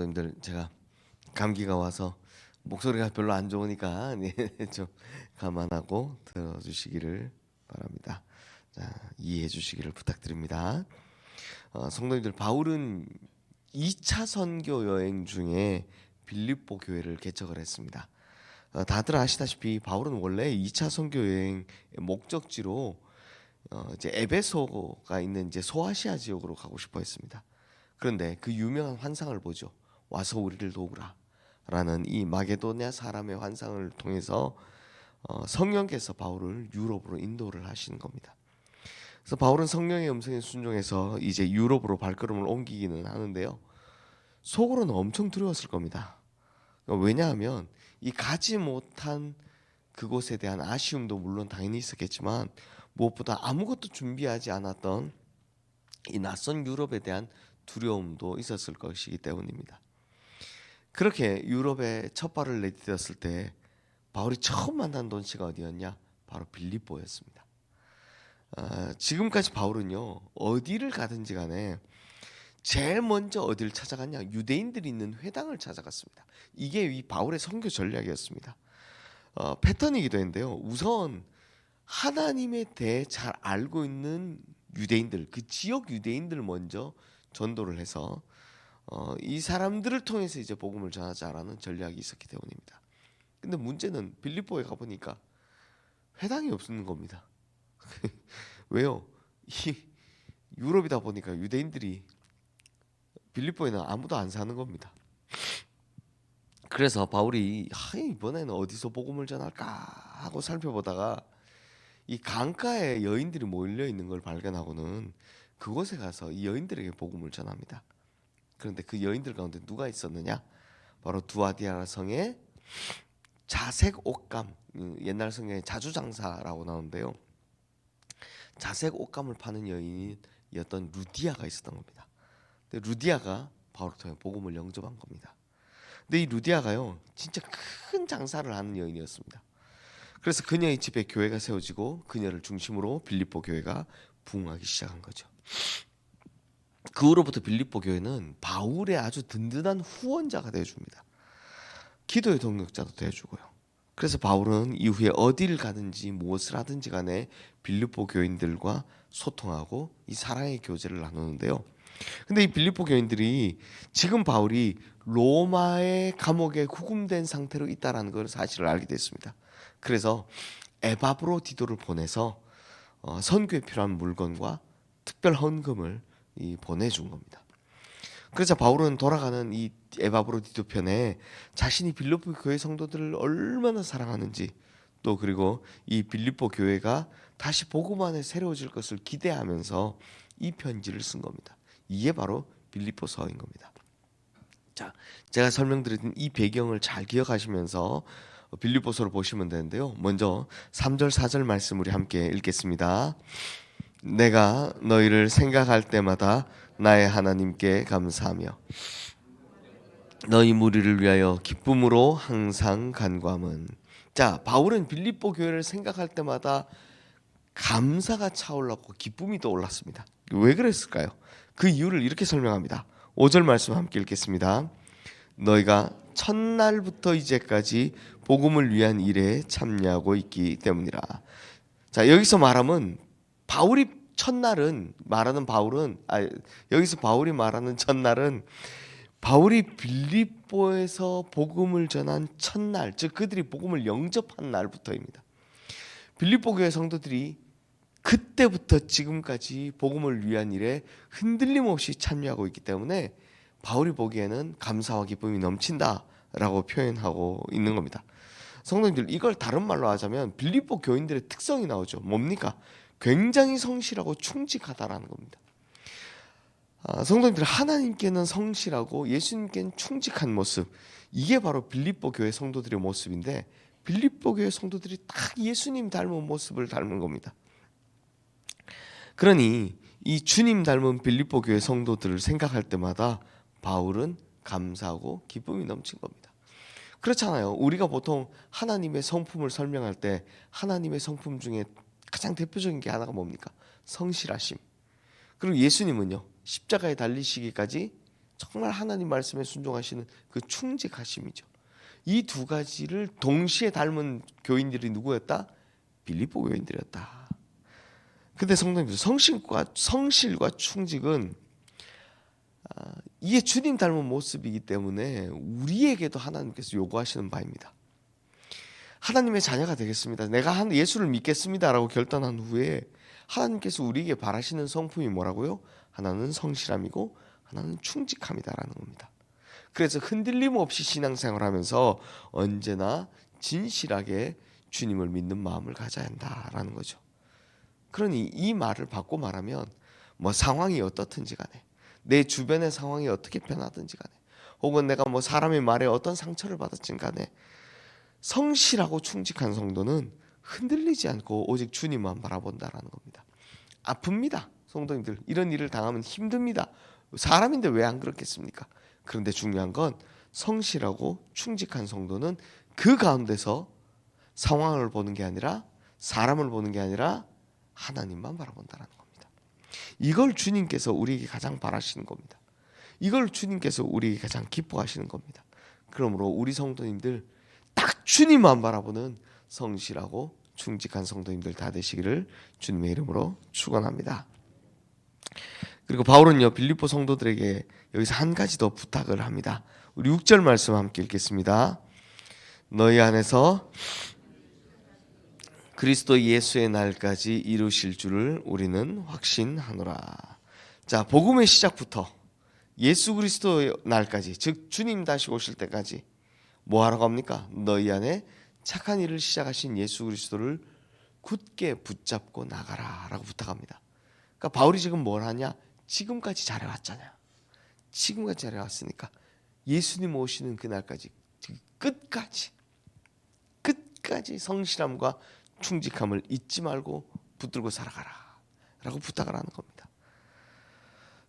님들 제가 감기가 와서 목소리가 별로 안 좋으니까 좀 감안하고 들어주시기를 바랍니다. 자, 이해해 주시기를 부탁드립니다. 성도님들, 바울은 2차 선교 여행 중에 빌립보 교회를 개척을 했습니다. 다들 아시다시피 바울은 원래 2차 선교 여행 목적지로 이제 에베소가 있는 이제 소아시아 지역으로 가고 싶어 했습니다. 그런데 그 유명한 환상을 보죠. 와서 우리를 도우라 라는 이 마게도냐 사람의 환상을 통해서 성령께서 바울을 유럽으로 인도를 하시는 겁니다. 그래서 바울은 성령의 음성에 순종해서 이제 유럽으로 발걸음을 옮기기는 하는데요. 속으로는 엄청 두려웠을 겁니다. 왜냐하면 이 가지 못한 그곳에 대한 아쉬움도 물론 당연히 있었겠지만 무엇보다 아무것도 준비하지 않았던 이 낯선 유럽에 대한 두려움도 있었을 것이기 때문입니다. 그렇게 유럽에 첫 발을 내디뎠을 때 바울이 처음 만난 도시가 어디였냐? 바로 빌립보였습니다. 지금까지 바울은요, 어디를 가든지 간에 제일 먼저 어디를 찾아갔냐? 유대인들이 있는 회당을 찾아갔습니다. 이게 이 바울의 선교 전략이었습니다. 패턴이기도 했는데요. 우선 하나님에 대해 잘 알고 있는 유대인들, 그 지역 유대인들 먼저 전도를 해서 이 사람들을 통해서 이제 복음을 전하자라는 전략이 있었기 때문입니다. 근데 문제는 빌립보에 가보니까 회당이 없는 겁니다. 왜요? 이 유럽이다 보니까 유대인들이 빌립보에는 아무도 안 사는 겁니다. 그래서 바울이 이번에는 어디서 복음을 전할까 하고 살펴보다가 이 강가에 여인들이 몰려 있는 걸 발견하고는 그곳에 가서 이 여인들에게 복음을 전합니다. 그런데 그 여인들 가운데 누가 있었느냐? 바로 두아디아라 성의 자색 옷감, 옛날 성경에 자주장사라고 나오는데요. 자색 옷감을 파는 여인이었던 루디아가 있었던 겁니다. 근데 루디아가 바울을 통해 복음을 영접한 겁니다. 근데 이 루디아가요, 진짜 큰 장사를 하는 여인이었습니다. 그래서 그녀의 집에 교회가 세워지고 그녀를 중심으로 빌립보 교회가 부흥하기 시작한 거죠. 그 후로부터 빌립보 교회는 바울의 아주 든든한 후원자가 되어줍니다. 기도의 동력자도 되어주고요. 그래서 바울은 이후에 어디를 가든지 무엇을 하든지 간에 빌립보 교인들과 소통하고 이 사랑의 교제를 나누는데요. 근데 이 빌립보 교인들이 지금 바울이 로마의 감옥에 구금된 상태로 있다라는 걸 사실을 알게 됐습니다. 그래서 에바브로디도를 보내서 선교에 필요한 물건과 특별 헌금을 보내준 겁니다. 그래서 바울은 돌아가는 이 에바브로디도 편에 자신이 빌립보 교회 성도들을 얼마나 사랑하는지, 또 그리고 이 빌립보 교회가 다시 복음 안에 새로워질 것을 기대하면서 이 편지를 쓴 겁니다. 이게 바로 빌립보서인 겁니다. 자, 제가 설명드린 이 배경을 잘 기억하시면서 빌립보서를 보시면 되는데요. 먼저 3절 4절 말씀 우리 함께 읽겠습니다. 내가 너희를 생각할 때마다 나의 하나님께 감사하며 너희 무리를 위하여 기쁨으로 항상 간구함은. 자, 바울은 빌립보 교회를 생각할 때마다 감사가 차올랐고 기쁨이 떠올랐습니다. 왜 그랬을까요? 그 이유를 이렇게 설명합니다. 5절 말씀 함께 읽겠습니다. 너희가 첫날부터 이제까지 복음을 위한 일에 참여하고 있기 때문이라. 자, 여기서 말하면 바울이 첫날은 말하는 바울은 여기서 바울이 말하는 첫날은 바울이 빌립보에서 복음을 전한 첫날, 즉 그들이 복음을 영접한 날부터입니다. 빌립보 교회 성도들이 그때부터 지금까지 복음을 위한 일에 흔들림 없이 참여하고 있기 때문에 바울이 보기에는 감사와 기쁨이 넘친다라고 표현하고 있는 겁니다. 성도님들, 이걸 다른 말로 하자면 빌립보 교인들의 특성이 나오죠. 뭡니까? 굉장히 성실하고 충직하다라는 겁니다. 성도님들, 하나님께는 성실하고 예수님께는 충직한 모습, 이게 바로 빌립보 교회 성도들의 모습인데 빌립보 교회 성도들이 딱 예수님 닮은 모습을 닮은 겁니다. 그러니 이 주님 닮은 빌립보 교회 성도들을 생각할 때마다 바울은 감사하고 기쁨이 넘친 겁니다. 그렇잖아요. 우리가 보통 하나님의 성품을 설명할 때 하나님의 성품 중에 가장 대표적인 게 하나가 뭡니까? 성실하심. 그리고 예수님은요, 십자가에 달리시기까지 정말 하나님 말씀에 순종하시는 그 충직하심이죠. 이 두 가지를 동시에 닮은 교인들이 누구였다? 빌립보 교인들이었다. 근데 성도님들, 성실과 충직은 이게 주님 닮은 모습이기 때문에 우리에게도 하나님께서 요구하시는 바입니다. 하나님의 자녀가 되겠습니다, 내가 예수를 믿겠습니다라고 결단한 후에 하나님께서 우리에게 바라시는 성품이 뭐라고요? 하나는 성실함이고 하나는 충직함이다라는 겁니다. 그래서 흔들림 없이 신앙생활하면서 언제나 진실하게 주님을 믿는 마음을 가져야 한다라는 거죠. 그러니 이 말을 바꿔 말하면 뭐 상황이 어떻든지 간에, 내 주변의 상황이 어떻게 변하든지 간에, 혹은 내가 뭐 사람의 말에 어떤 상처를 받았든 간에 성실하고 충직한 성도는 흔들리지 않고 오직 주님만 바라본다라는 겁니다. 아픕니다. 성도님들, 이런 일을 당하면 힘듭니다. 사람인데 왜 안 그렇겠습니까? 그런데 중요한 건 성실하고 충직한 성도는 그 가운데서 상황을 보는 게 아니라, 사람을 보는 게 아니라 하나님만 바라본다는 겁니다. 이걸 주님께서 우리에게 가장 바라시는 겁니다. 이걸 주님께서 우리에게 가장 기뻐하시는 겁니다. 그러므로 우리 성도님들 딱 주님만 바라보는 성실하고 충직한 성도님들 다 되시기를 주님의 이름으로 축원합니다. 그리고 바울은요, 빌립보 성도들에게 여기서 한 가지 더 부탁을 합니다. 우리 6절 말씀 함께 읽겠습니다. 너희 안에서 그리스도 예수의 날까지 이루실 줄을 우리는 확신하노라. 자, 복음의 시작부터 예수 그리스도의 날까지, 즉 주님 다시 오실 때까지 뭐 하라고 합니까? 너희 안에 착한 일을 시작하신 예수 그리스도를 굳게 붙잡고 나가라 라고 부탁합니다. 그러니까 바울이 지금 뭘 하냐? 지금까지 잘해왔잖아요. 지금까지 잘해왔으니까 예수님 오시는 그날까지, 끝까지 성실함과 충직함을 잊지 말고 붙들고 살아가라 라고 부탁을 하는 겁니다.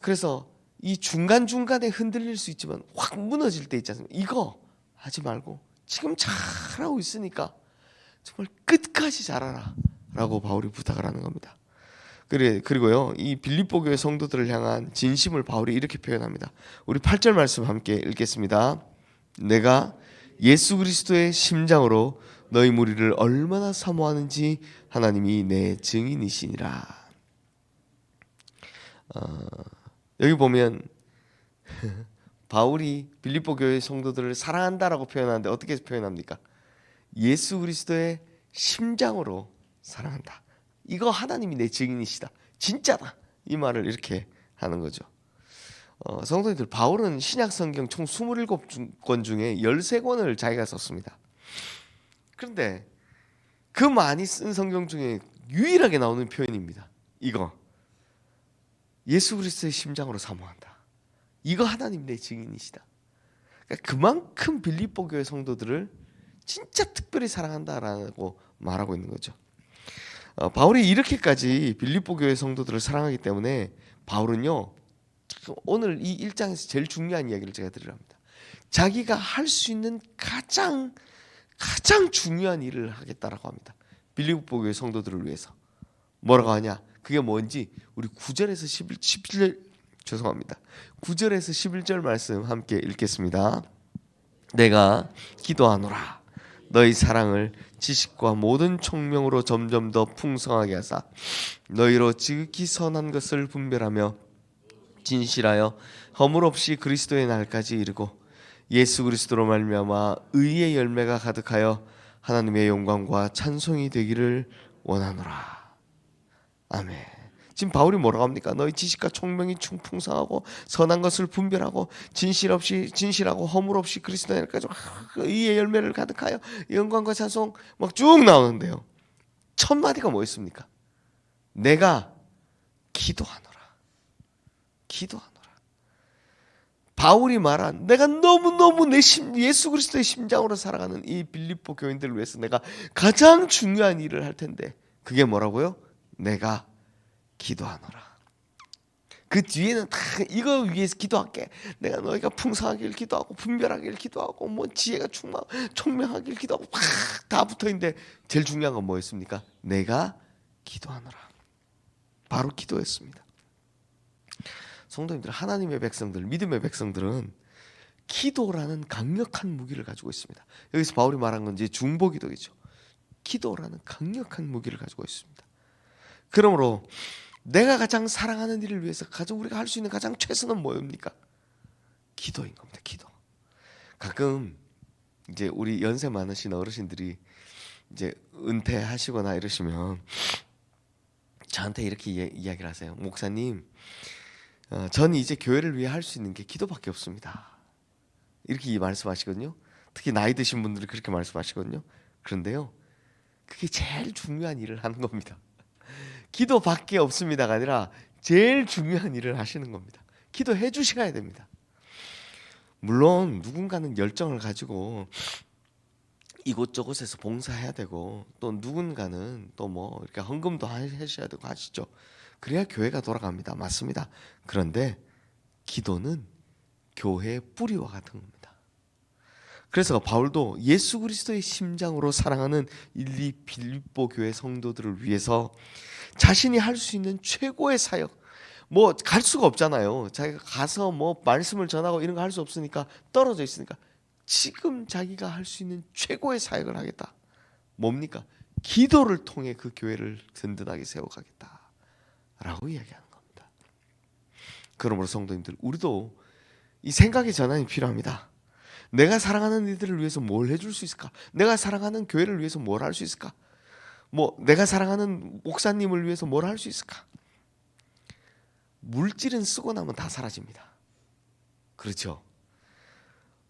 그래서 이 중간중간에 흔들릴 수 있지만 확 무너질 때 있지 않습니까? 이거 하지 말고 지금 잘하고 있으니까 정말 끝까지 잘하라 라고 바울이 부탁을 하는 겁니다. 그리고요, 이 빌립보 교회 성도들을 향한 진심을 바울이 이렇게 표현합니다. 우리 8절 말씀 함께 읽겠습니다. 내가 예수 그리스도의 심장으로 너희 무리를 얼마나 사모하는지 하나님이 내 증인이시니라. 여기 보면 바울이 빌립보 교회 성도들을 사랑한다라고 표현하는데 어떻게 표현합니까? 예수 그리스도의 심장으로 사랑한다. 이거 하나님이 내 증인이시다. 진짜다. 이 말을 이렇게 하는 거죠. 성도님들, 바울은 신약 성경 총 27권 중에 13권을 자기가 썼습니다. 그런데 그 많이 쓴 성경 중에 유일하게 나오는 표현입니다. 이거. 예수 그리스도의 심장으로 사모한다. 이거 하나님 내 증인이시다. 그러니까 그만큼 빌립보 교회 성도들을 진짜 특별히 사랑한다라고 말하고 있는 거죠. 바울이 이렇게까지 빌립보 교회 성도들을 사랑하기 때문에 바울은요, 오늘 이 1장에서 제일 중요한 이야기를 제가 드리려 합니다. 자기가 할 수 있는 가장 중요한 일을 하겠다라고 합니다. 빌립보 교회 성도들을 위해서. 뭐라고 하냐? 그게 뭔지 우리 9절에서 11절 9절에서 11절 말씀 함께 읽겠습니다. 내가 기도하노라. 너희 사랑을 지식과 모든 총명으로 점점 더 풍성하게 하사 너희로 지극히 선한 것을 분별하며 진실하여 허물 없이 그리스도의 날까지 이르고 예수 그리스도로 말미암아 의의 열매가 가득하여 하나님의 영광과 찬송이 되기를 원하노라. 아멘. 지금 바울이 뭐라고 합니까? 너희 지식과 총명이 풍성하고 선한 것을 분별하고 진실하고 허물 없이 그리스도의 날까지 의의 열매를 가득하여 영광과 찬송 막 쭉 나오는데요. 첫 마디가 뭐였습니까? 내가 기도하노라. 바울이 말한 내가 너무너무 예수 그리스도의 심장으로 살아가는 이 빌립보 교인들을 위해서 내가 가장 중요한 일을 할 텐데 그게 뭐라고요? 내가 기도하노라. 그 뒤에는 다 이거 위해서 기도할게. 내가 너희가 풍성하길 기도하고 분별하길 기도하고 뭐 지혜가 총명하길 기도하고 다 붙어있는데 제일 중요한 건 뭐였습니까? 내가 기도하노라. 바로 기도였습니다. 성도님들, 하나님의 백성들, 믿음의 백성들은 기도라는 강력한 무기를 가지고 있습니다. 여기서 바울이 말한 건 이제 중보기도이죠. 기도라는 강력한 무기를 가지고 있습니다. 그러므로 내가 가장 사랑하는 일을 위해서 우리가 할 수 있는 가장 최선은 뭐입니까? 기도인 겁니다. 기도. 가끔 이제 우리 연세 많으신 어르신들이 이제 은퇴하시거나 이러시면 저한테 이렇게 이야기를 하세요. 목사님, 전 이제 교회를 위해 할 수 있는 게 기도밖에 없습니다. 이렇게 말씀하시거든요. 특히 나이 드신 분들이 그렇게 말씀하시거든요. 그런데요, 그게 제일 중요한 일을 하는 겁니다. 기도밖에 없습니다가 아니라 제일 중요한 일을 하시는 겁니다. 기도해 주셔야 됩니다. 물론 누군가는 열정을 가지고 이곳저곳에서 봉사해야 되고, 또 누군가는 또 뭐 이렇게 헌금도 하셔야 되고 하시죠. 그래야 교회가 돌아갑니다. 맞습니다. 그런데 기도는 교회의 뿌리와 같은 겁니다. 그래서 바울도 예수 그리스도의 심장으로 사랑하는 빌립보 교회 성도들을 위해서 자신이 할 수 있는 최고의 사역, 뭐 갈 수가 없잖아요. 자기가 가서 뭐 말씀을 전하고 이런 거 할 수 없으니까, 떨어져 있으니까 지금 자기가 할 수 있는 최고의 사역을 하겠다. 뭡니까? 기도를 통해 그 교회를 든든하게 세워가겠다라고 이야기하는 겁니다. 그러므로 성도님들, 우리도 이 생각의 전환이 필요합니다. 내가 사랑하는 이들을 위해서 뭘 해줄 수 있을까? 내가 사랑하는 교회를 위해서 뭘 할 수 있을까? 뭐 내가 사랑하는 목사님을 위해서 뭘 할 수 있을까? 물질은 쓰고 나면 다 사라집니다. 그렇죠?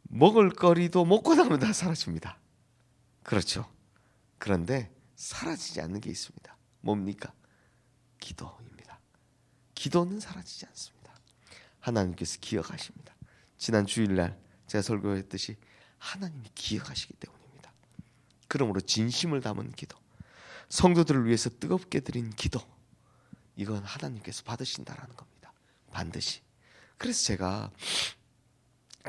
먹을거리도 먹고 나면 다 사라집니다. 그렇죠? 그런데 사라지지 않는 게 있습니다. 뭡니까? 기도입니다. 기도는 사라지지 않습니다. 하나님께서 기억하십니다. 지난 주일날 제가 설교했듯이 하나님이 기억하시기 때문입니다. 그러므로 진심을 담은 기도, 성도들을 위해서 뜨겁게 드린 기도, 이건 하나님께서 받으신다라는 겁니다. 반드시. 그래서 제가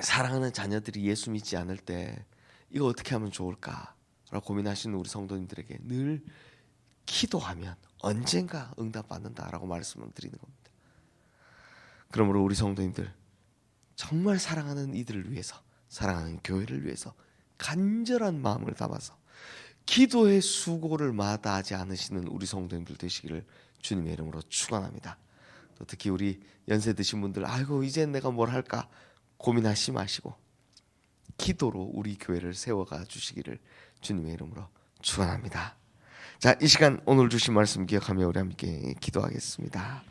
사랑하는 자녀들이 예수 믿지 않을 때 이거 어떻게 하면 좋을까라고 고민하시는 우리 성도님들에게 늘 기도하면 언젠가 응답받는다라고 말씀을 드리는 겁니다. 그러므로 우리 성도님들, 정말 사랑하는 이들을 위해서, 사랑하는 교회를 위해서 간절한 마음을 담아서 기도의 수고를 마다하지 않으시는 우리 성도님들 되시기를 주님의 이름으로 축원합니다. 또 특히 우리 연세 드신 분들, 아이고 이젠 내가 뭘 할까 고민하시 마시고 기도로 우리 교회를 세워가 주시기를 주님의 이름으로 축원합니다. 자, 이 시간 오늘 주신 말씀 기억하며 우리 함께 기도하겠습니다.